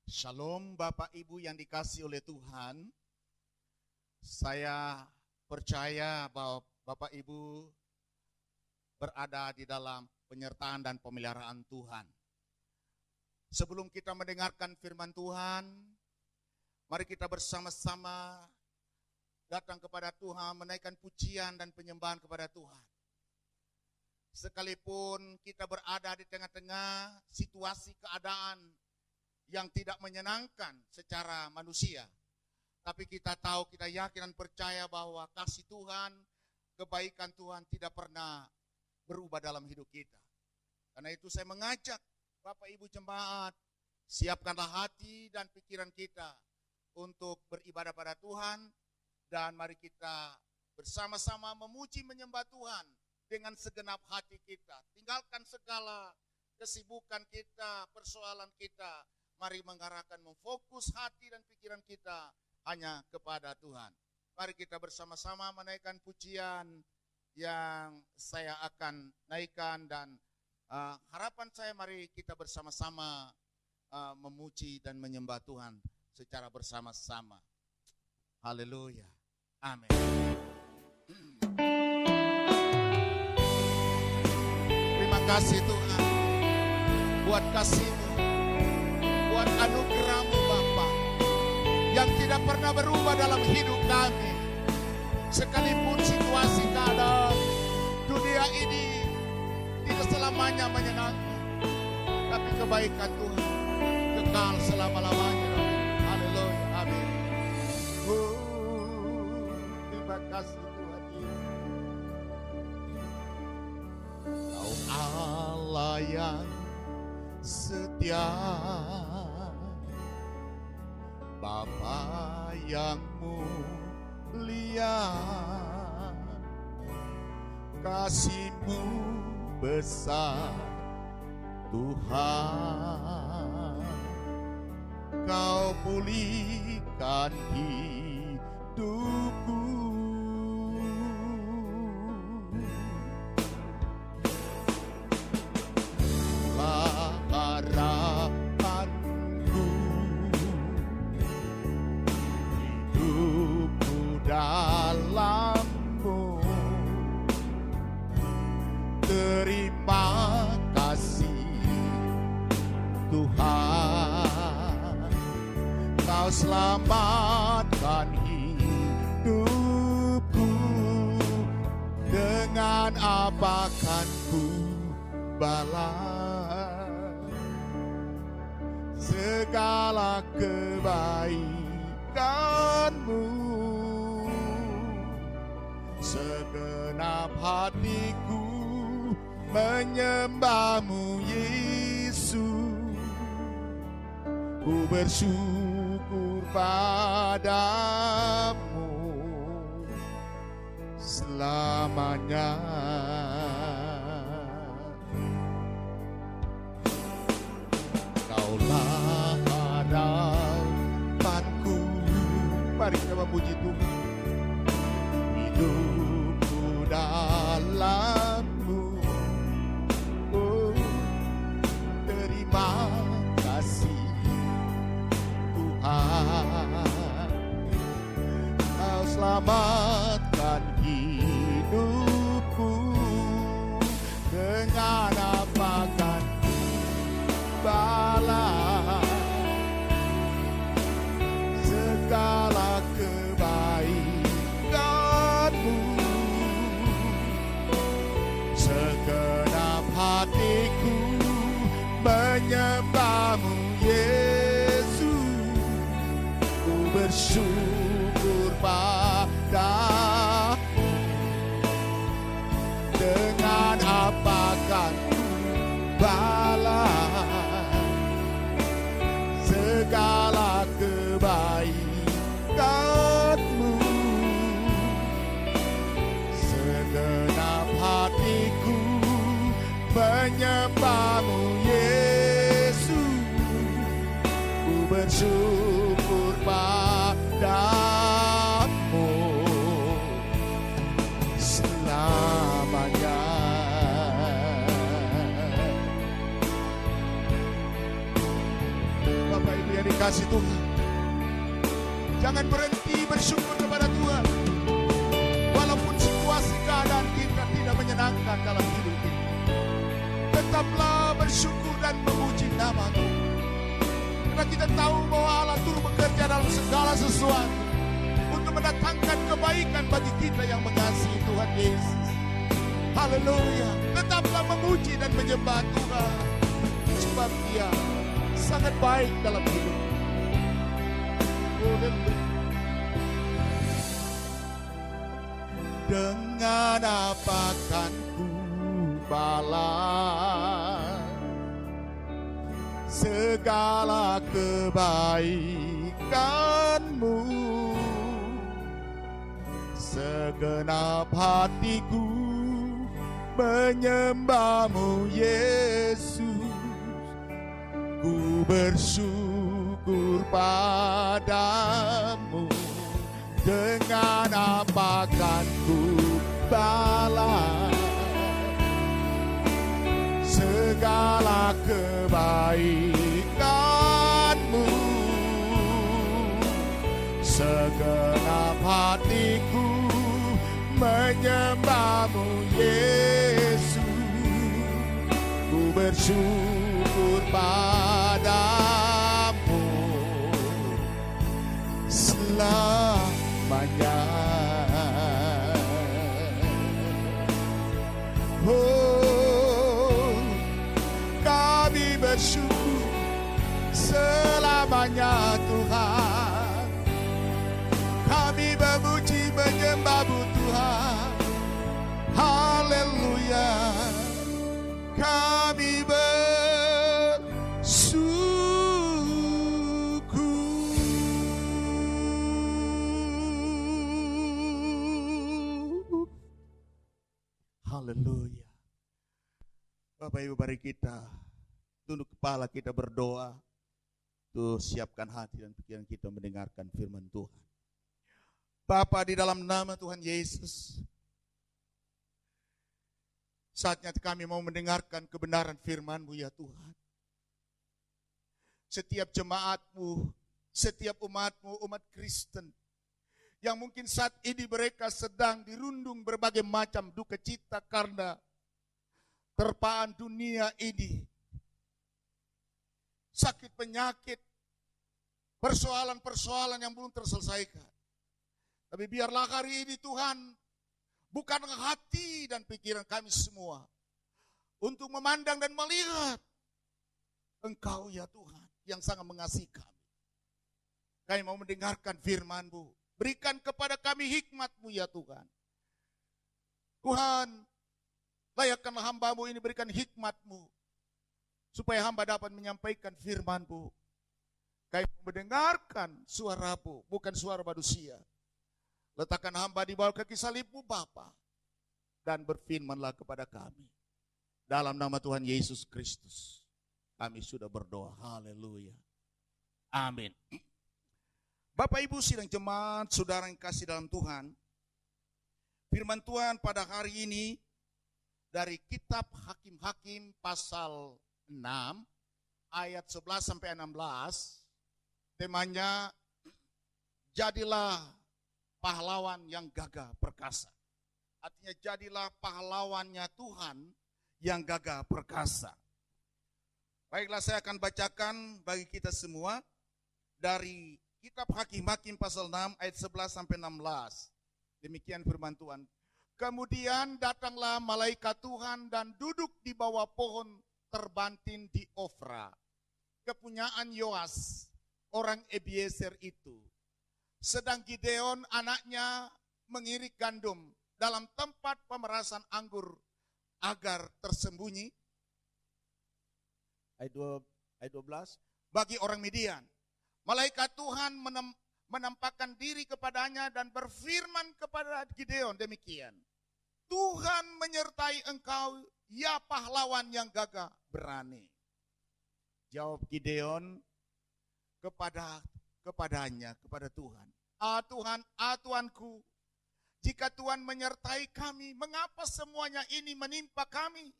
Shalom Bapak Ibu yang dikasihi oleh Tuhan. Saya percaya bahwa Bapak Ibu berada di dalam penyertaan dan pemeliharaan Tuhan. Sebelum kita mendengarkan firman Tuhan, mari kita bersama-sama datang kepada Tuhan, menaikkan pujian dan penyembahan kepada Tuhan. Sekalipun kita berada di tengah-tengah situasi keadaan yang tidak menyenangkan secara manusia, tapi kita tahu, kita yakin dan percaya bahwa kasih Tuhan, kebaikan Tuhan tidak pernah berubah dalam hidup kita. Karena itu saya mengajak Bapak Ibu jemaat, siapkanlah hati dan pikiran kita untuk beribadah pada Tuhan, dan mari kita bersama-sama memuji menyembah Tuhan dengan segenap hati kita. Tinggalkan segala kesibukan kita, persoalan kita. Mari mengarahkan, memfokus hati dan pikiran kita hanya kepada Tuhan. Mari kita bersama-sama menaikkan pujian yang saya akan naikkan, dan harapan saya mari kita bersama-sama memuji dan menyembah Tuhan secara bersama-sama. Haleluya. Amin. Terima kasih Tuhan buat kasih-Mu, buat anugerah-Mu Bapa yang tidak pernah berubah dalam hidup kami. Sekalipun situasi keadaan dunia ini tidak selamanya menyenangkan, tapi kebaikan Tuhan kekal selama-lamanya. Haleluya. Amin. Terima kasih Tuhan Yesus. Kau Allah yang setia, Bapa yang mulia, kasih-Mu besar Tuhan. Kau pulihkan hidupku, lah harapanku, hidupku dalam-Mu. Terima kasih Tuhan, Kau selamatkan hidupku. Dengan apa kan ku balas segala kebaikan-Mu? Segenap hatiku menyembah-Mu Yesus. Ku bersyukur padamu selamanya. Kaulah harapanku. Mari kita memuji Tuhan. Hidupku dalam-Mu. Oh, terima kasih Tuhan, Kau selamatkan hidupku. Dengan apa kan ku balas segala kebaikan-Mu? Segenap hatiku menyembah-Mu Yesus. Ku bersyukur padamu. Dengan apa kan ku balas segala kebaikan-Mu? Segenap hatiku menyembah-Mu Yesus. Ku bersyukur padamu selamanya. Bapak Ibu yang dikasih Tuhan, jangan berhenti bersyukur kepada Tuhan. Walaupun situasi keadaan kita tidak menyenangkan dalam hidup kita, tetaplah bersyukur dan memuji nama Tuhan. Karena kita tahu bahwa Allah turut bekerja dalam segala sesuatu untuk mendatangkan kebaikan bagi kita yang mengasihi Tuhan Yesus. Haleluya. Tetaplah memuji dan menyembah Tuhan, sebab Dia sangat baik dalam hidup. Dengan apa kan ku balas segala kebaikan-Mu? Segenap hatiku menyembah-Mu Yesus. Ku bersyukur padamu. Dengan apa kan ku balas segala kebaikan-Mu? Segenap hatiku menyembah-Mu Yesus. Ku bersyukur padamu selamanya. Oh, kami bersyukur selamanya Tuhan. Kami memuji menyembah-Mu Tuhan. Haleluya. Kami bersyukur. Haleluya. Bapak Ibu, mari kita tunduk kepala, kita berdoa. Tuh, siapkan hati dan pikiran kita mendengarkan firman Tuhan. Bapa, di dalam nama Tuhan Yesus, saatnya kami mau mendengarkan kebenaran firman-Mu ya Tuhan. Setiap jemaat-Mu, setiap umat-Mu, umat Kristen, yang mungkin saat ini mereka sedang dirundung berbagai macam duka cita karena terpaan dunia ini. Sakit penyakit, persoalan-persoalan yang belum terselesaikan. Tapi biarlah hari ini Tuhan, bukan hati dan pikiran kami semua untuk memandang dan melihat Engkau ya Tuhan yang sangat mengasihi kami. Kami mau mendengarkan firman-Mu. Berikan kepada kami hikmat-Mu ya Tuhan. Tuhan, layakkanlah hamba-Mu ini berikan hikmat-Mu, supaya hamba dapat menyampaikan firman-Mu. Kami mau mendengarkan suara-Mu, bukan suara manusia. Letakkan hamba di bawah kaki salib-Mu Bapa, dan berfirmanlah kepada kami. Dalam nama Tuhan Yesus Kristus, kami sudah berdoa. Haleluya. Amin. Bapak Ibu sidang jemaat, saudara yang kasih dalam Tuhan, firman Tuhan pada hari ini dari kitab Hakim-Hakim pasal 6 ayat 11 sampai 16, temanya jadilah pahlawan yang gagah perkasa. Artinya jadilah pahlawannya Tuhan yang gagah perkasa. Baiklah, saya akan bacakan bagi kita semua dari kitab Hakim-Hakim pasal 6 ayat 11 sampai 16. Demikian firman Tuhan. Kemudian datanglah malaikat Tuhan dan duduk di bawah pohon terbantin di Ofra, kepunyaan Yoas, orang Ebiezer itu. Sedang Gideon anaknya mengirik gandum dalam tempat pemerasan anggur agar tersembunyi. Ayat 12. Bagi orang Midian, malaikat Tuhan menampakkan diri kepadanya dan berfirman kepada Gideon demikian. Tuhan menyertai engkau, ya pahlawan yang gagah berani. Jawab Gideon kepadanya, kepada Tuhan. Tuhan, Tuanku, jika Tuhan menyertai kami, mengapa semuanya ini menimpa kami?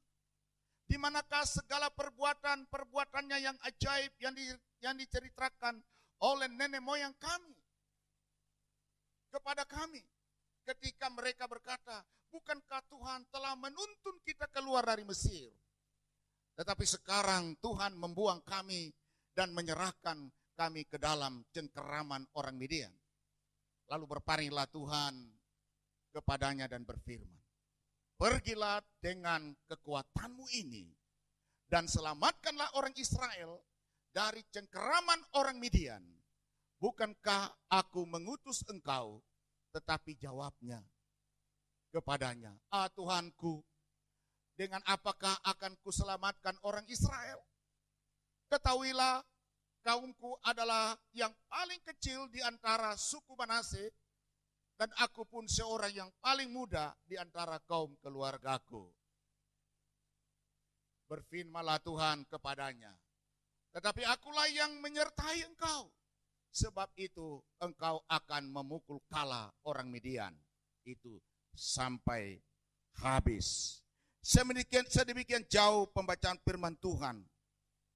Di manakah segala perbuatannya yang ajaib yang diceritakan oleh nenek moyang kami kepada kami. Ketika mereka berkata, bukankah Tuhan telah menuntun kita keluar dari Mesir? Tetapi sekarang Tuhan membuang kami dan menyerahkan kami ke dalam cengkeraman orang Midian. Lalu berpalinglah Tuhan kepadanya dan berfirman, pergilah dengan kekuatanmu ini dan selamatkanlah orang Israel dari cengkeraman orang Midian. Bukankah aku mengutus engkau? Tetapi jawabnya kepadanya, Tuhanku, dengan apakah akan kuselamatkan orang Israel? Ketahuilah, kaumku adalah yang paling kecil di antara suku Manase, dan aku pun seorang yang paling muda di antara kaum keluargaku. Berfirmanlah Tuhan kepadanya, tetapi akulah yang menyertai engkau. Sebab itu engkau akan memukul kala orang Midian itu sampai habis. Sedemikian jauh pembacaan firman Tuhan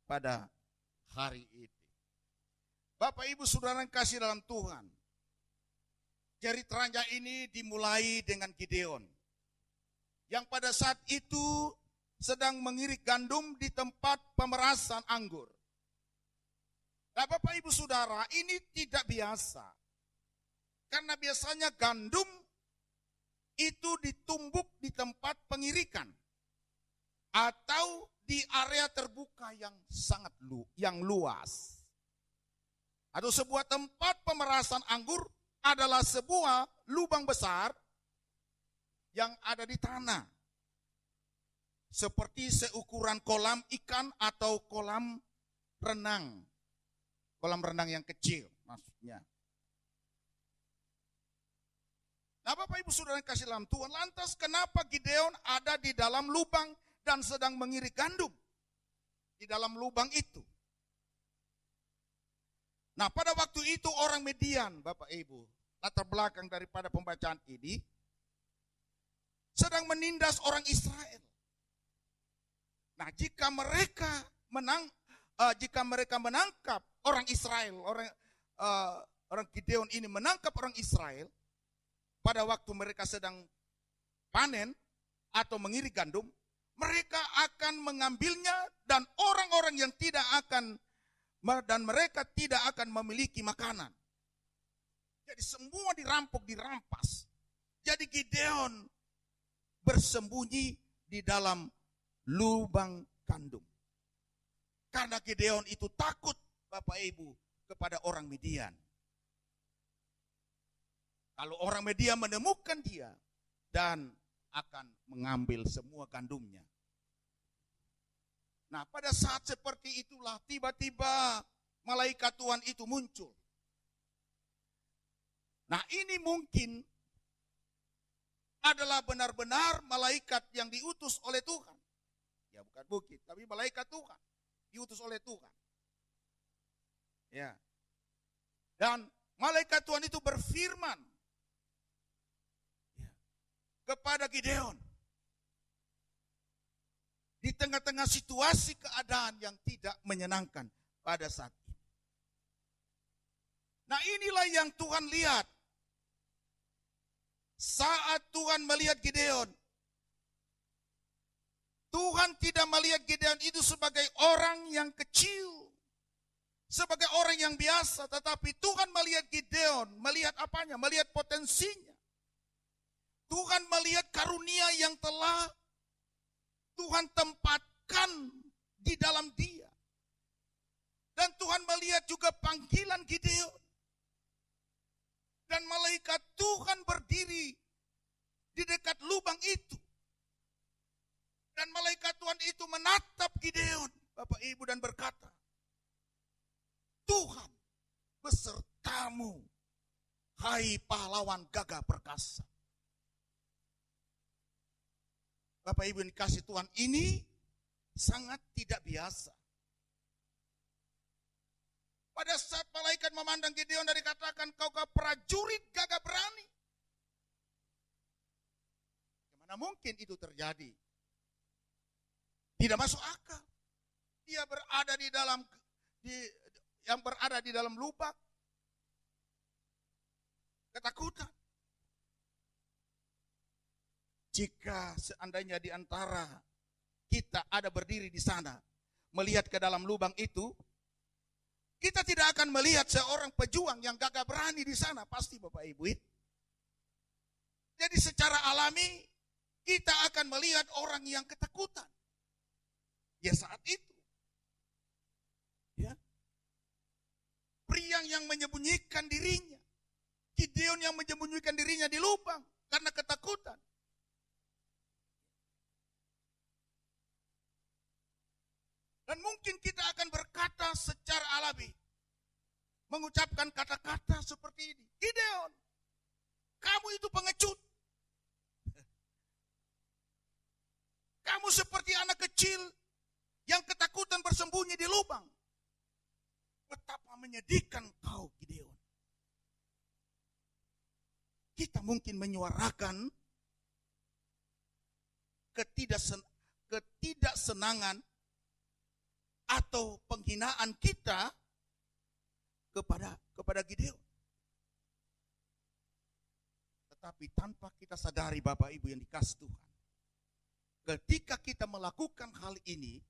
pada hari ini. Bapak Ibu Saudara yang kasih dalam Tuhan, ceritanya ini dimulai dengan Gideon, yang pada saat itu sedang mengirik gandum di tempat pemerasan anggur. Nah, Bapak Ibu Saudara, ini tidak biasa. Karena biasanya gandum itu ditumbuk di tempat pengirikan atau di area terbuka yang sangat luas. Atau sebuah tempat pemerasan anggur adalah sebuah lubang besar yang ada di tanah. Seperti seukuran kolam ikan atau kolam renang. Kolam renang yang kecil maksudnya. Nah, Bapak Ibu Saudara yang kasih dalam Tuhan, lantas kenapa Gideon ada di dalam lubang dan sedang mengirik gandum di dalam lubang itu? Nah, pada waktu itu orang Midian, Bapak Ibu, latar belakang daripada pembacaan ini, sedang menindas orang Israel. Nah, jika mereka menangkap orang Israel, orang Gideon ini menangkap orang Israel pada waktu mereka sedang panen atau mengirik gandum, mereka akan mengambilnya dan orang-orang yang mereka tidak akan memiliki makanan. Jadi semua dirampok, dirampas. Jadi Gideon bersembunyi di dalam lubang gandum. Karena Gideon itu takut, Bapak Ibu, kepada orang Midian. Kalau orang Midian menemukan dia dan akan mengambil semua gandumnya. Nah, pada saat seperti itulah tiba-tiba malaikat Tuhan itu muncul. Nah, ini mungkin adalah benar-benar malaikat yang diutus oleh Tuhan. Ya, bukan bukit, tapi malaikat Tuhan. Diutus oleh Tuhan. Ya. Dan malaikat Tuhan itu berfirman kepada Gideon di tengah-tengah situasi keadaan yang tidak menyenangkan pada saat ini. Nah, inilah yang Tuhan lihat. Saat Tuhan melihat Gideon, Tuhan tidak melihat Gideon itu sebagai orang yang kecil, sebagai orang yang biasa, tetapi Tuhan melihat Gideon, melihat apanya? Melihat potensinya. Tuhan melihat karunia yang telah Tuhan tempatkan di dalam dia. Dan Tuhan melihat juga panggilan Gideon. Dan malaikat Tuhan berdiri di dekat lubang itu. Dan malaikat Tuhan itu menatap Gideon, Bapak Ibu, dan berkata, Tuhan besertamu, hai pahlawan gagah perkasa. Bapak Ibu yang dikasih Tuhan, ini sangat tidak biasa. Pada saat malaikat memandang Gideon dan dikatakan, kau prajurit gagah berani. Bagaimana mungkin itu terjadi? Tidak masuk akal. Dia berada di dalam yang berada di dalam lubang ketakutan. Jika seandainya di antara kita ada berdiri di sana, melihat ke dalam lubang itu, kita tidak akan melihat seorang pejuang yang gagah berani di sana, pasti Bapak Ibu. Jadi secara alami, kita akan melihat orang yang ketakutan. Ya saat itu. Ya. Priang yang menyembunyikan dirinya. Gideon yang menyembunyikan dirinya di lubang karena ketakutan. Dan mungkin kita akan berkata secara alami, mengucapkan kata-kata seperti ini. Gideon, kamu itu pengecut. Kamu seperti anak kecil yang ketakutan bersembunyi di lubang. Betapa menyedihkan kau, Gideon. Kita mungkin menyuarakan ketidaksenangan atau penghinaan kita kepada Gideon. Tetapi tanpa kita sadari Bapak Ibu yang dikasih Tuhan, ketika kita melakukan hal ini,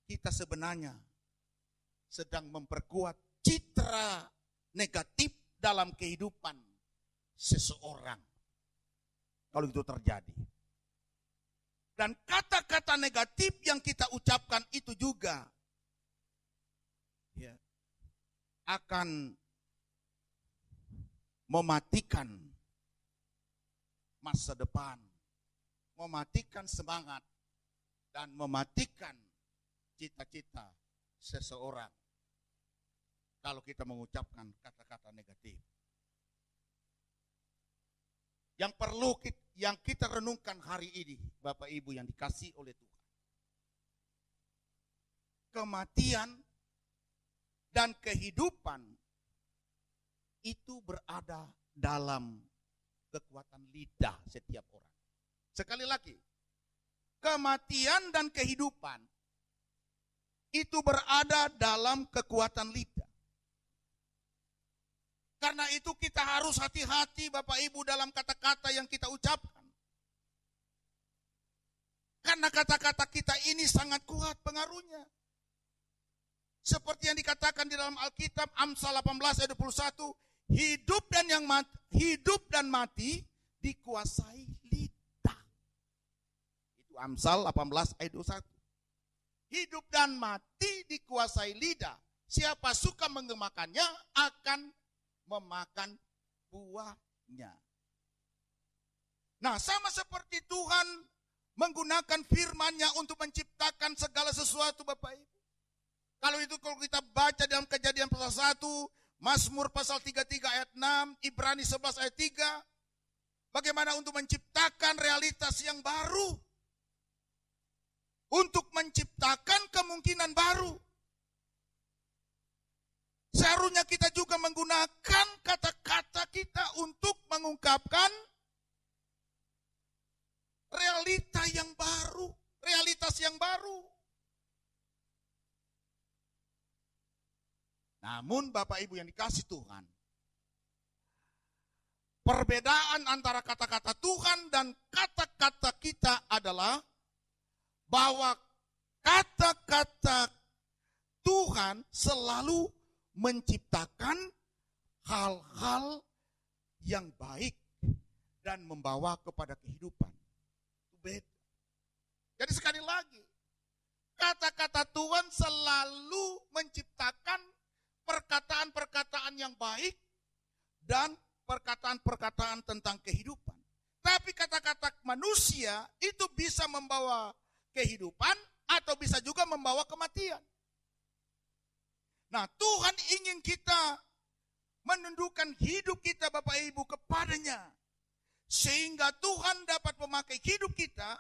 kita sebenarnya sedang memperkuat citra negatif dalam kehidupan seseorang. Kalau itu terjadi. Dan kata-kata negatif yang kita ucapkan itu juga ya, akan mematikan masa depan, mematikan semangat, dan mematikan cita-cita seseorang kalau kita mengucapkan kata-kata negatif. Yang kita renungkan hari ini, Bapak Ibu yang dikasih oleh Tuhan. Kematian dan kehidupan itu berada dalam kekuatan lidah setiap orang. Sekali lagi, kematian dan kehidupan itu berada dalam kekuatan lidah. Karena itu kita harus hati-hati Bapak Ibu dalam kata-kata yang kita ucapkan. Karena kata-kata kita ini sangat kuat pengaruhnya. Seperti yang dikatakan di dalam Alkitab, Amsal 18 ayat 21, hidup dan mati dikuasai lidah. Itu Amsal 18 ayat 21. Hidup dan mati dikuasai lidah. Siapa suka mengemakannya akan memakan buahnya. Nah, sama seperti Tuhan menggunakan firman-Nya untuk menciptakan segala sesuatu Bapak Ibu. Kalau kita baca dalam Kejadian pasal 1, Mazmur pasal 33 ayat 6, Ibrani 11 ayat 3, bagaimana untuk menciptakan realitas yang baru. Untuk menciptakan kemungkinan baru. Seharusnya kita juga menggunakan kata-kata kita untuk mengungkapkan realita yang baru, realitas yang baru. Namun Bapak Ibu yang dikasih Tuhan, perbedaan antara kata-kata Tuhan dan kata-kata kita adalah bahwa kata-kata Tuhan selalu menciptakan hal-hal yang baik dan membawa kepada kehidupan. Itu beda. Jadi sekali lagi, kata-kata Tuhan selalu menciptakan perkataan-perkataan yang baik dan perkataan-perkataan tentang kehidupan. Tapi kata-kata manusia itu bisa membawa kehidupan atau bisa juga membawa kematian. Nah, Tuhan ingin kita menundukkan hidup kita Bapak Ibu kepadanya. Sehingga Tuhan dapat memakai hidup kita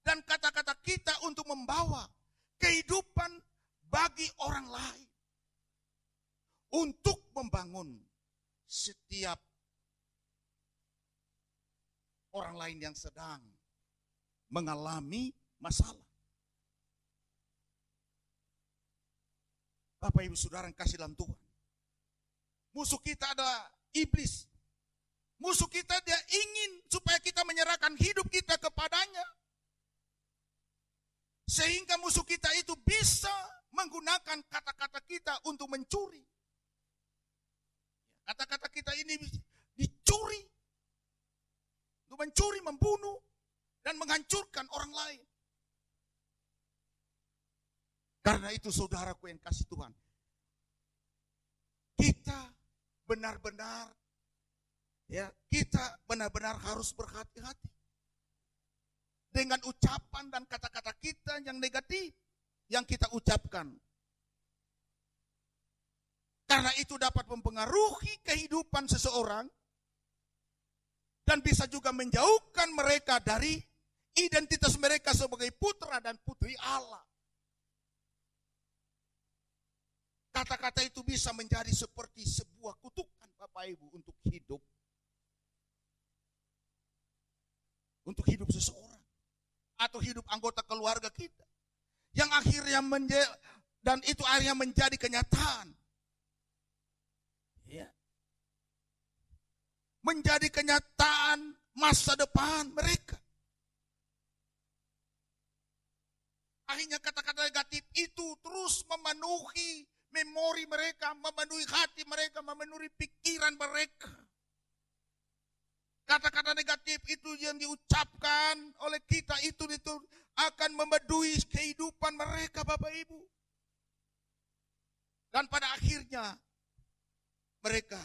dan kata-kata kita untuk membawa kehidupan bagi orang lain. Untuk membangun setiap orang lain yang sedang mengalami masalah. Bapak Ibu Saudara yang kasih dalam Tuhan. Musuh kita adalah iblis. Musuh kita dia ingin supaya kita menyerahkan hidup kita kepadanya. Sehingga musuh kita itu bisa menggunakan kata-kata kita untuk mencuri. Kata-kata kita ini dicuri. Untuk mencuri, membunuh, dan menghancurkan orang lain. Karena itu saudaraku yang kasih Tuhan. Kita benar-benar harus berhati-hati dengan ucapan dan kata-kata kita yang negatif yang kita ucapkan. Karena itu dapat mempengaruhi kehidupan seseorang dan bisa juga menjauhkan mereka dari identitas mereka sebagai putra dan putri Allah. Kata-kata itu bisa menjadi seperti sebuah kutukan Bapak Ibu untuk hidup. Untuk hidup seseorang. Atau hidup anggota keluarga kita. Yang akhirnya dan itu akhirnya menjadi kenyataan. Ya. Menjadi kenyataan masa depan mereka. Akhirnya kata-kata negatif itu terus memenuhi memori mereka, memenuhi hati mereka, memenuhi pikiran mereka. Kata-kata negatif itu yang diucapkan oleh kita itu akan membedui kehidupan mereka Bapak Ibu. Dan pada akhirnya mereka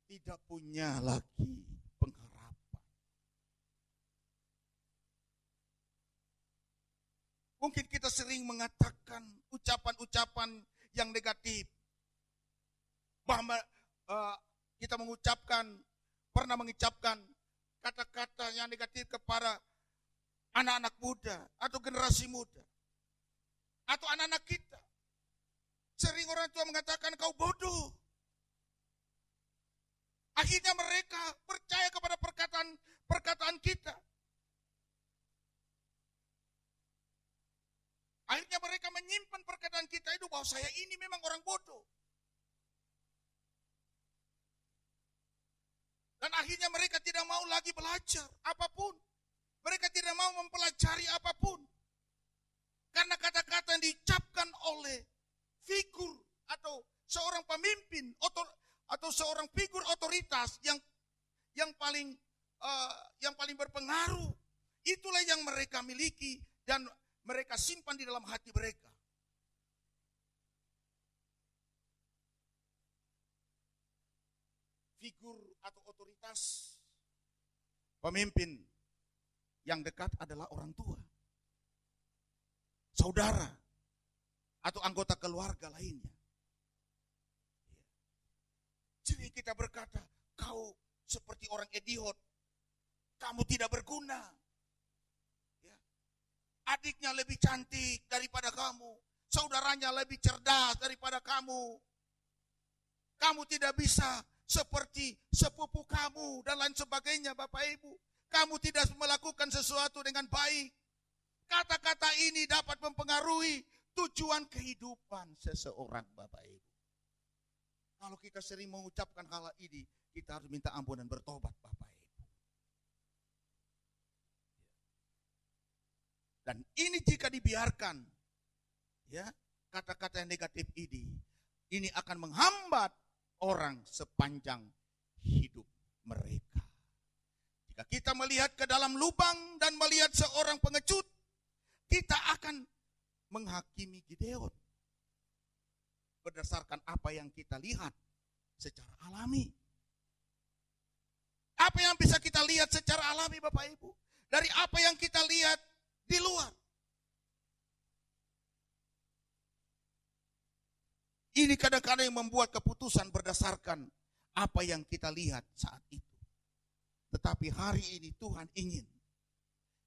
tidak punya lagi pengharapan. Mungkin kita sering mengatakan ucapan-ucapan yang negatif. Bahwa kita pernah mengucapkan kata-kata yang negatif kepada anak-anak muda atau generasi muda. Atau anak-anak kita. Sering orang tua mengatakan kau bodoh. Akhirnya mereka percaya kepada perkataan kita. Akhirnya mereka menyimpan perkataan kita itu bahwa saya ini memang orang bodoh. Dan akhirnya mereka tidak mau lagi belajar apapun. Mereka tidak mau mempelajari apapun. Karena kata-kata yang diucapkan oleh figur atau seorang pemimpin atau seorang figur otoritas yang paling berpengaruh, itulah yang mereka miliki dan mereka simpan di dalam hati mereka. Figur atau otoritas pemimpin yang dekat adalah orang tua, saudara, atau anggota keluarga lainnya. Jadi kita berkata, kau seperti orang idiot, kamu tidak berguna. Adiknya lebih cantik daripada kamu, saudaranya lebih cerdas daripada kamu. Kamu tidak bisa seperti sepupu kamu dan lain sebagainya Bapak Ibu. Kamu tidak melakukan sesuatu dengan baik. Kata-kata ini dapat mempengaruhi tujuan kehidupan seseorang Bapak Ibu. Kalau kita sering mengucapkan hal ini, kita harus minta ampun dan bertobat Bapak Ibu. Dan ini jika dibiarkan, ya, kata-kata yang negatif ini akan menghambat orang sepanjang hidup mereka. Jika kita melihat ke dalam lubang dan melihat seorang pengecut, kita akan menghakimi Gideon berdasarkan apa yang kita lihat secara alami. Apa yang bisa kita lihat secara alami Bapak Ibu? Dari apa yang kita lihat di luar. Ini kadang-kadang yang membuat keputusan berdasarkan apa yang kita lihat saat itu. Tetapi hari ini Tuhan ingin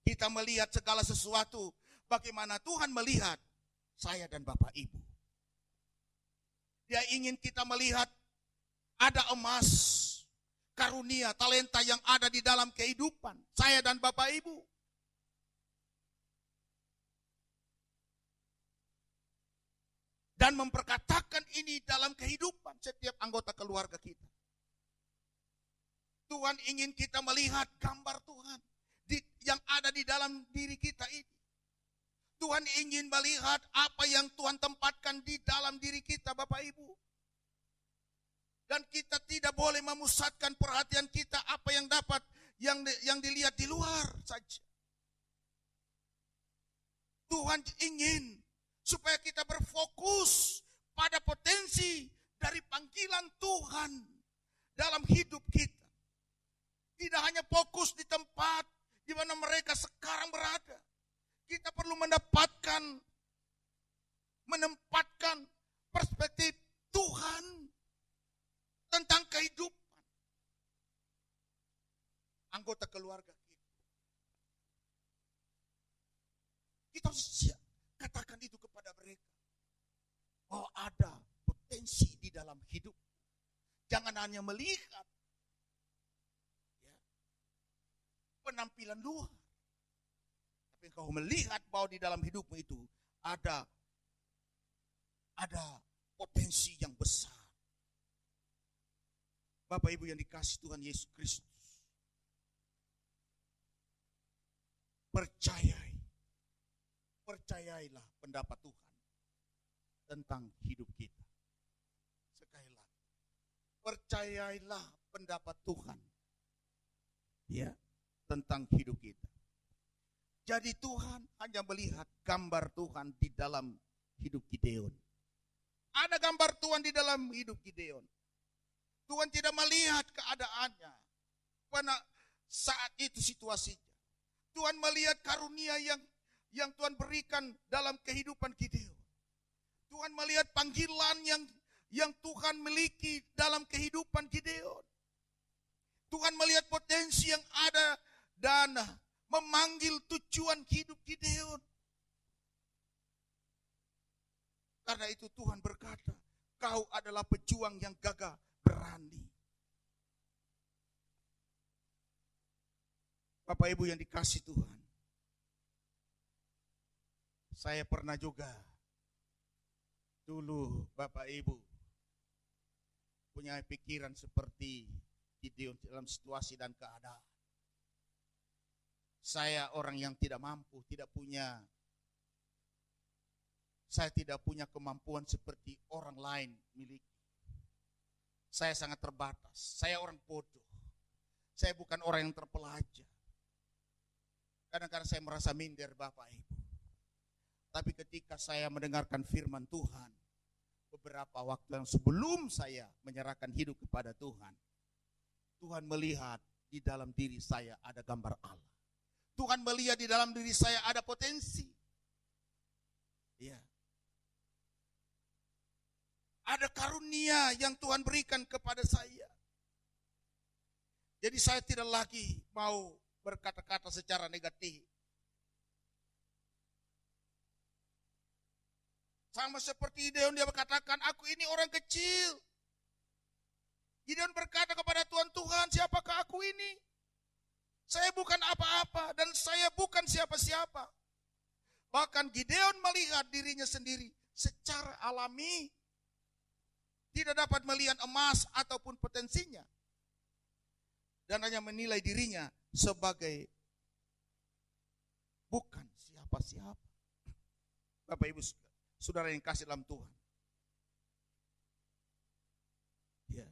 kita melihat segala sesuatu bagaimana Tuhan melihat saya dan Bapak Ibu. Dia ingin kita melihat ada emas, karunia, talenta yang ada di dalam kehidupan saya dan Bapak Ibu. dan memperkatakan ini dalam kehidupan setiap anggota keluarga kita. Tuhan ingin kita melihat gambar Tuhan yang ada di dalam diri kita ini. Tuhan ingin melihat apa yang Tuhan tempatkan di dalam diri kita, Bapak Ibu. Dan kita tidak boleh memusatkan perhatian kita apa yang dapat yang dilihat di luar saja. Tuhan ingin supaya kita berfokus pada potensi dari panggilan Tuhan dalam hidup kita. Tidak hanya fokus di tempat di mana mereka sekarang berada. Kita perlu menempatkan perspektif Tuhan tentang kehidupan anggota keluarga kita. Kita harus katakan itu kepada mereka. Oh, ada potensi di dalam hidup. Jangan hanya melihat penampilan luar. Tapi engkau melihat bahwa di dalam hidupmu itu ada potensi yang besar. Bapak Ibu yang dikasihi Tuhan Yesus Kristus. Percayailah pendapat Tuhan tentang hidup kita. Sekali lagi. Percayailah pendapat Tuhan. Ya. Tentang hidup kita. Jadi Tuhan hanya melihat gambar Tuhan di dalam hidup Gideon. Ada gambar Tuhan di dalam hidup Gideon. Tuhan tidak melihat keadaannya pada saat itu situasinya. Tuhan melihat karunia yang Tuhan berikan dalam kehidupan Gideon. Tuhan melihat panggilan yang Tuhan miliki dalam kehidupan Gideon. Tuhan melihat potensi yang ada dan memanggil tujuan hidup Gideon. Karena itu Tuhan berkata, kau adalah pejuang yang gagah berani. Bapak Ibu yang dikasihi Tuhan. Saya pernah juga dulu Bapak Ibu punya pikiran seperti Gideon dalam situasi dan keadaan. Saya orang yang tidak mampu, saya tidak punya kemampuan seperti orang lain miliki. Saya sangat terbatas, saya orang bodoh. Saya bukan orang yang terpelajar. Kadang-kadang saya merasa minder Bapak Ibu. Tapi ketika saya mendengarkan firman Tuhan, beberapa waktu yang sebelum saya menyerahkan hidup kepada Tuhan, Tuhan melihat di dalam diri saya ada gambar Allah. Tuhan melihat di dalam diri saya ada potensi. Ya. Ada karunia yang Tuhan berikan kepada saya. Jadi saya tidak lagi mau berkata-kata secara negatif. Sama seperti Gideon, dia berkatakan, aku ini orang kecil. Gideon berkata kepada Tuhan, Tuhan siapakah aku ini? Saya bukan apa-apa dan saya bukan siapa-siapa. Bahkan Gideon melihat dirinya sendiri secara alami. Tidak dapat melihat emas ataupun potensinya. Dan hanya menilai dirinya sebagai bukan siapa-siapa. Bapak Ibu saudara yang kasih dalam Tuhan. Ya.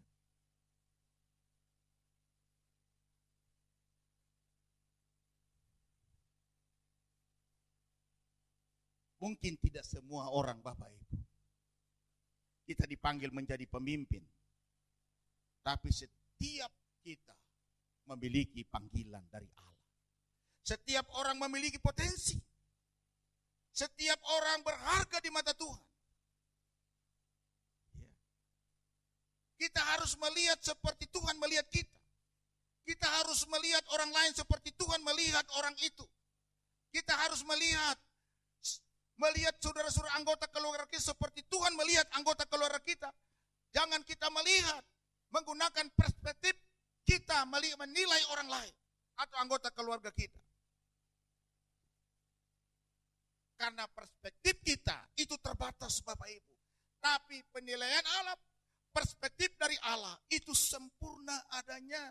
Mungkin tidak semua orang Bapak Ibu kita dipanggil menjadi pemimpin. Tapi setiap kita memiliki panggilan dari Allah. Setiap orang memiliki potensi. Setiap orang berharga di mata Tuhan. Ya. Kita harus melihat seperti Tuhan melihat kita. Kita harus melihat orang lain seperti Tuhan melihat orang itu. Kita harus melihat saudara-saudara anggota keluarga kita seperti Tuhan melihat anggota keluarga kita. Jangan kita melihat menggunakan perspektif kita menilai orang lain atau anggota keluarga kita. Karena perspektif kita itu terbatas Bapak Ibu. Tapi penilaian Allah, perspektif dari Allah itu sempurna adanya.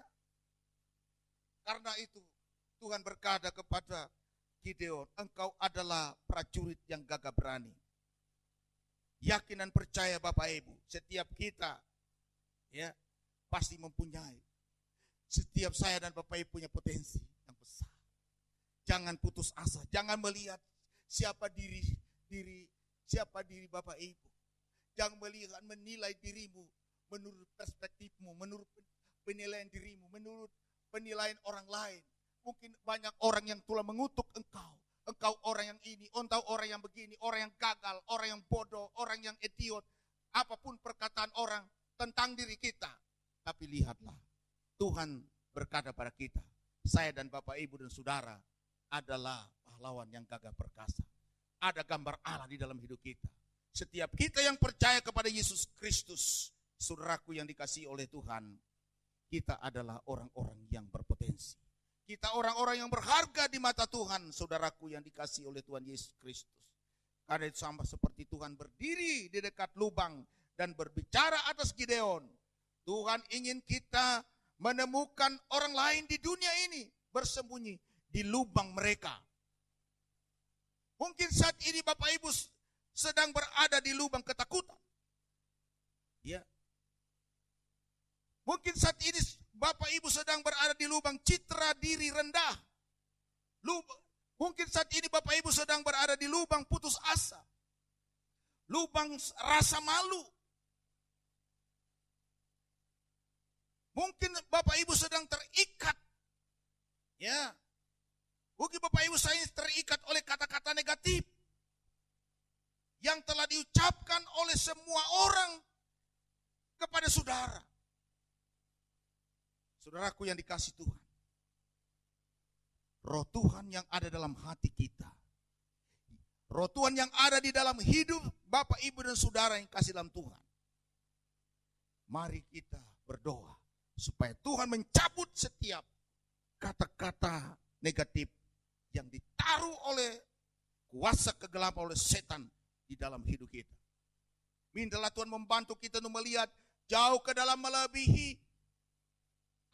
Karena itu Tuhan berkata kepada Gideon, engkau adalah prajurit yang gagah berani. Yakin dan percaya Bapak Ibu, setiap kita ya pasti mempunyai. Setiap saya dan Bapak Ibu punya potensi yang besar. Jangan putus asa, jangan melihat siapa diri Bapak Ibu. Jangan menilai dirimu menurut perspektifmu, menurut penilaian dirimu, menurut penilaian orang lain. Mungkin banyak orang yang telah mengutuk engkau. Engkau orang yang ini, engkau orang yang begini, orang yang gagal, orang yang bodoh, orang yang idiot. Apapun perkataan orang tentang diri kita. Tapi lihatlah, Tuhan berkata pada kita, saya dan Bapak Ibu dan Saudara adalah pahlawan yang gagah perkasa. Ada gambar Allah di dalam hidup kita. Setiap kita yang percaya kepada Yesus Kristus, saudaraku yang dikasihi oleh Tuhan, kita adalah orang-orang yang berpotensi. Kita orang-orang yang berharga di mata Tuhan, saudaraku yang dikasihi oleh Tuhan Yesus Kristus. Karena itu sama seperti Tuhan berdiri di dekat lubang dan berbicara atas Gideon. Tuhan ingin kita menemukan orang lain di dunia ini bersembunyi di lubang mereka. Mungkin saat ini Bapak Ibu sedang berada di lubang ketakutan. Ya. Mungkin saat ini Bapak Ibu sedang berada di lubang citra diri rendah. Mungkin saat ini Bapak Ibu sedang berada di lubang putus asa. Lubang rasa malu. Mungkin Bapak Ibu sedang terikat. Ya. Mungkin Bapak Ibu saya terikat oleh kata-kata negatif yang telah diucapkan oleh semua orang kepada saudara. Saudaraku yang dikasihi Tuhan. Roh Tuhan yang ada dalam hati kita. Roh Tuhan yang ada di dalam hidup Bapak, Ibu, dan saudara yang kasih dalam Tuhan. Mari kita berdoa supaya Tuhan mencabut setiap kata-kata negatif yang ditaruh oleh kuasa kegelapan oleh setan di dalam hidup kita. Mintalah Tuhan membantu kita untuk melihat jauh ke dalam melebihi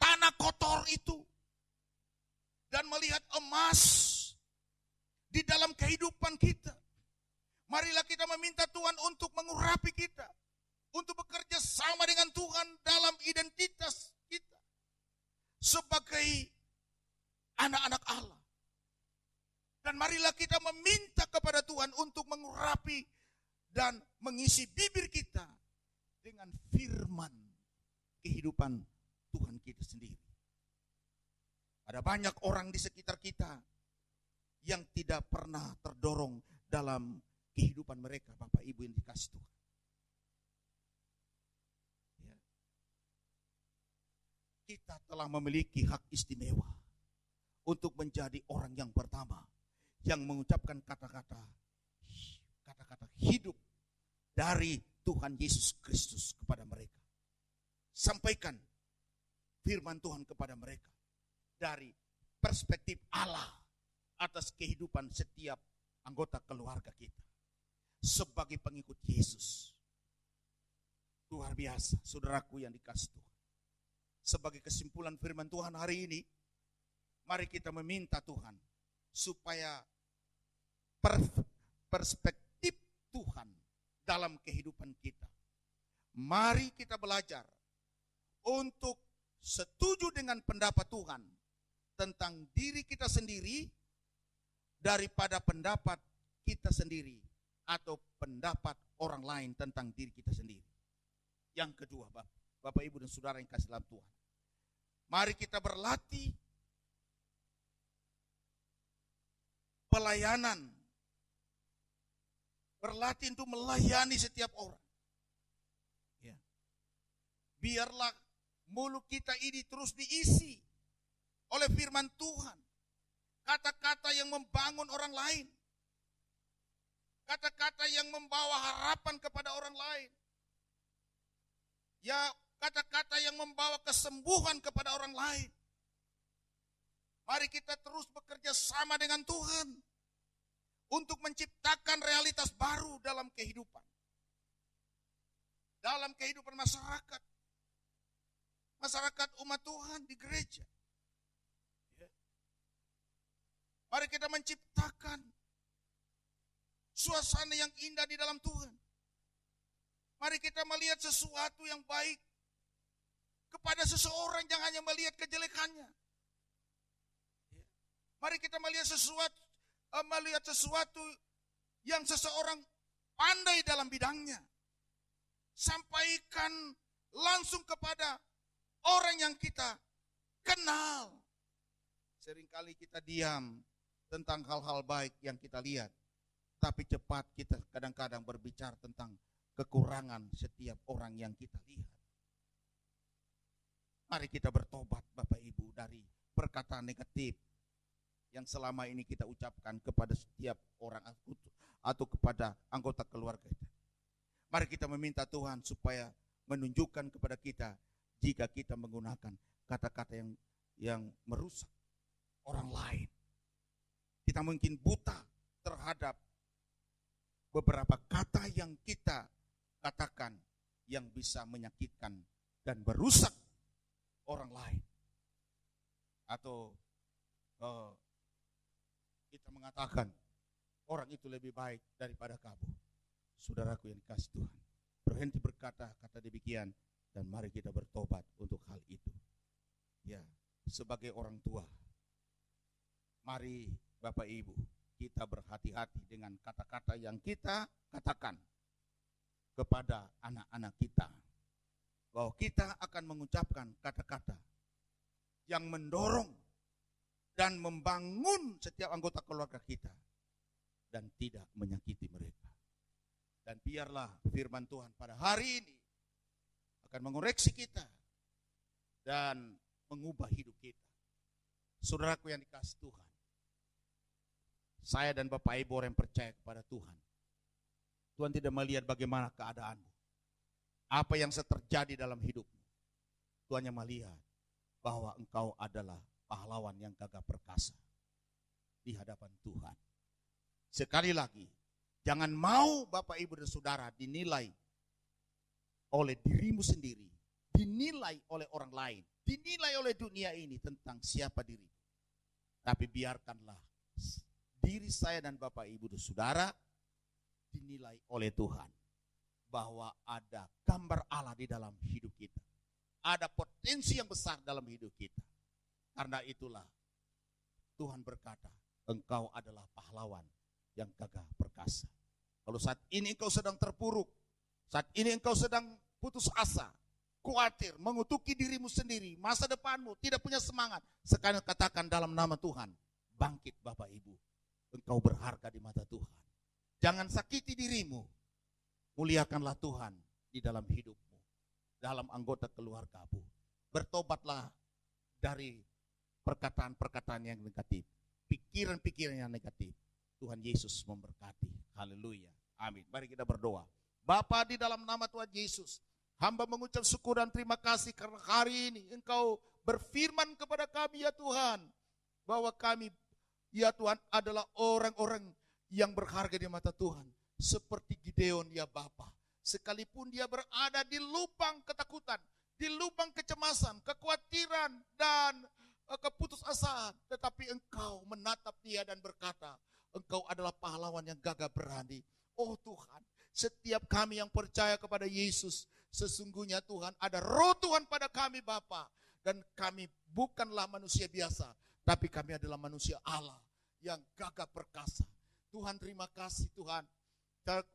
tanah kotor itu. Dan melihat emas di dalam kehidupan kita. Marilah kita meminta Tuhan untuk mengurapi kita. Untuk bekerja sama dengan Tuhan dalam identitas kita. Sebagai anak-anak Allah. Dan marilah kita meminta kepada Tuhan untuk mengurapi dan mengisi bibir kita dengan firman kehidupan Tuhan kita sendiri. Ada banyak orang di sekitar kita yang tidak pernah terdorong dalam kehidupan mereka, Bapak Ibu yang dikasihi Tuhan. Ya. Kita telah memiliki hak istimewa untuk menjadi orang yang pertama yang mengucapkan kata-kata hidup dari Tuhan Yesus Kristus kepada mereka. Sampaikan firman Tuhan kepada mereka dari perspektif Allah atas kehidupan setiap anggota keluarga kita sebagai pengikut Yesus. Luar biasa, saudaraku yang dikasihi Tuhan. Sebagai kesimpulan firman Tuhan hari ini, mari kita meminta Tuhan supaya perspektif Tuhan dalam kehidupan kita. Mari kita belajar untuk setuju dengan pendapat Tuhan tentang diri kita sendiri daripada pendapat kita sendiri atau pendapat orang lain tentang diri kita sendiri. Yang kedua, Bapak Ibu dan saudara yang kasih dalam Tuhan, mari kita berlatih pelayanan, berlatih untuk melayani setiap orang. Ya. Biarlah mulut kita ini terus diisi oleh firman Tuhan. Kata-kata yang membangun orang lain. Kata-kata yang membawa harapan kepada orang lain. Ya, kata-kata yang membawa kesembuhan kepada orang lain. Mari kita terus bekerja sama dengan Tuhan untuk menciptakan realitas baru dalam kehidupan. dalam kehidupan masyarakat. Masyarakat umat Tuhan di gereja. Ya. Mari kita menciptakan suasana yang indah di dalam Tuhan. Mari kita melihat sesuatu yang baik kepada seseorang, jangan hanya melihat kejelekannya. Ya. Mari kita melihat sesuatu yang seseorang pandai dalam bidangnya. Sampaikan langsung kepada orang yang kita kenal. Seringkali kita diam tentang hal-hal baik yang kita lihat. Tapi cepat kita kadang-kadang berbicara tentang kekurangan setiap orang yang kita lihat. Mari kita bertobat Bapak Ibu dari perkataan negatif yang selama ini kita ucapkan kepada setiap orang atau kepada anggota keluarga kita. Mari kita meminta Tuhan supaya menunjukkan kepada kita jika kita menggunakan kata-kata yang merusak orang lain. Kita mungkin buta terhadap beberapa kata yang kita katakan yang bisa menyakitkan dan merusak orang lain. Atau kita mengatakan orang itu lebih baik daripada kamu. Saudaraku yang dikasih Tuhan, berhenti berkata-kata demikian dan mari kita bertobat untuk hal itu. Ya, sebagai orang tua, mari Bapak Ibu, kita berhati-hati dengan kata-kata yang kita katakan kepada anak-anak kita. Bahwa kita akan mengucapkan kata-kata yang mendorong dan membangun setiap anggota keluarga kita dan tidak menyakiti mereka. Dan biarlah firman Tuhan pada hari ini akan mengoreksi kita dan mengubah hidup kita. Saudaraku yang dikasih Tuhan, saya dan Bapak Ibu orang yang percaya kepada Tuhan, Tuhan tidak melihat bagaimana keadaanmu, apa yang terjadi dalam hidupmu. Tuhan yang melihat bahwa engkau adalah pahlawan yang gagah perkasa di hadapan Tuhan. Sekali lagi, jangan mau Bapak Ibu dan Saudara dinilai oleh dirimu sendiri, dinilai oleh orang lain, dinilai oleh dunia ini tentang siapa diri. Tapi biarkanlah diri saya dan Bapak Ibu dan Saudara dinilai oleh Tuhan. Bahwa ada gambar Allah di dalam hidup kita. Ada potensi yang besar dalam hidup kita. Karena itulah Tuhan berkata, engkau adalah pahlawan yang gagah perkasa. Kalau saat ini engkau sedang terpuruk, saat ini engkau sedang putus asa, khawatir, mengutuki dirimu sendiri, masa depanmu, tidak punya semangat. Sekarang katakan dalam nama Tuhan, bangkit Bapak Ibu. Engkau berharga di mata Tuhan. Jangan sakiti dirimu. Muliakanlah Tuhan di dalam hidupmu, dalam anggota keluargamu. Bertobatlah dari perkataan-perkataan yang negatif, pikiran-pikiran yang negatif. Tuhan Yesus memberkati. Haleluya. Amin. Mari kita berdoa. Bapa, di dalam nama Tuhan Yesus, hamba mengucap syukur dan terima kasih karena hari ini Engkau berfirman kepada kami ya Tuhan, bahwa kami ya Tuhan adalah orang-orang yang berharga di mata Tuhan. Seperti Gideon ya Bapa, sekalipun dia berada di lubang ketakutan, di lubang kecemasan, kekhawatiran dan keputusasaan, tetapi Engkau menatap dia dan berkata, Engkau adalah pahlawan yang gagah berani. Oh Tuhan, setiap kami yang percaya kepada Yesus, sesungguhnya Tuhan ada roh Tuhan pada kami Bapa, dan kami bukanlah manusia biasa, tapi kami adalah manusia Allah yang gagah perkasa. Tuhan, terima kasih Tuhan.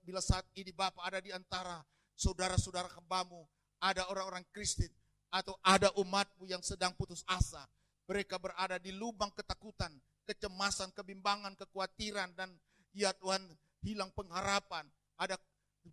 Bila saat ini Bapa ada di antara saudara-saudara hambamu, ada orang-orang Kristen atau ada umatmu yang sedang putus asa, mereka berada di lubang ketakutan, kecemasan, kebimbangan, kekhawatiran, dan ya Tuhan hilang pengharapan.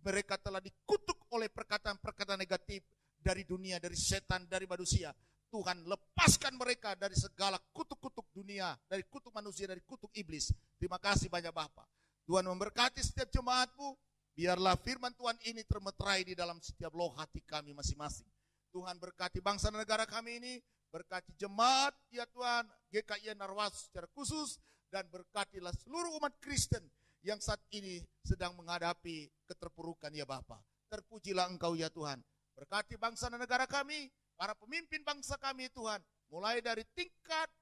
Mereka telah dikutuk oleh perkataan-perkataan negatif dari dunia, dari setan, dari manusia. Tuhan, lepaskan mereka dari segala kutuk-kutuk dunia, dari kutuk manusia, dari kutuk iblis. Terima kasih banyak Bapa. Tuhan memberkati setiap jemaatmu. Biarlah firman Tuhan ini termeterai di dalam setiap loh hati kami masing-masing. Tuhan berkati bangsa dan negara kami ini. Berkati jemaat, ya Tuhan, GKI Narwas secara khusus. Dan berkatilah seluruh umat Kristen yang saat ini sedang menghadapi keterpurukan ya Bapa. terpujilah Engkau ya Tuhan. Berkati bangsa dan negara kami, para pemimpin bangsa kami Tuhan, mulai dari tingkat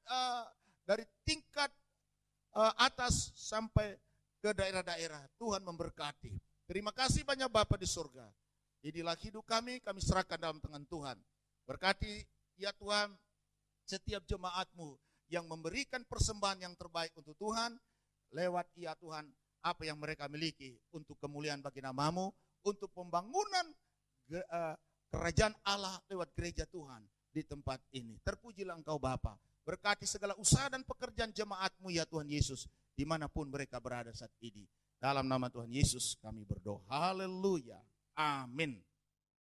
atas sampai ke daerah-daerah. Tuhan memberkati. Terima kasih banyak Bapa di surga. Inilah hidup kami serahkan dalam tangan Tuhan. Berkati ya Tuhan setiap jemaat-Mu yang memberikan persembahan yang terbaik untuk Tuhan, lewat ya Tuhan apa yang mereka miliki untuk kemuliaan bagi nama-Mu, untuk pembangunan kerajaan Allah lewat gereja Tuhan di tempat ini. Terpujilah Engkau Bapa. Berkati segala usaha dan pekerjaan jemaat-Mu ya Tuhan Yesus, dimanapun mereka berada saat ini. Dalam nama Tuhan Yesus kami berdoa. Haleluya. Amin.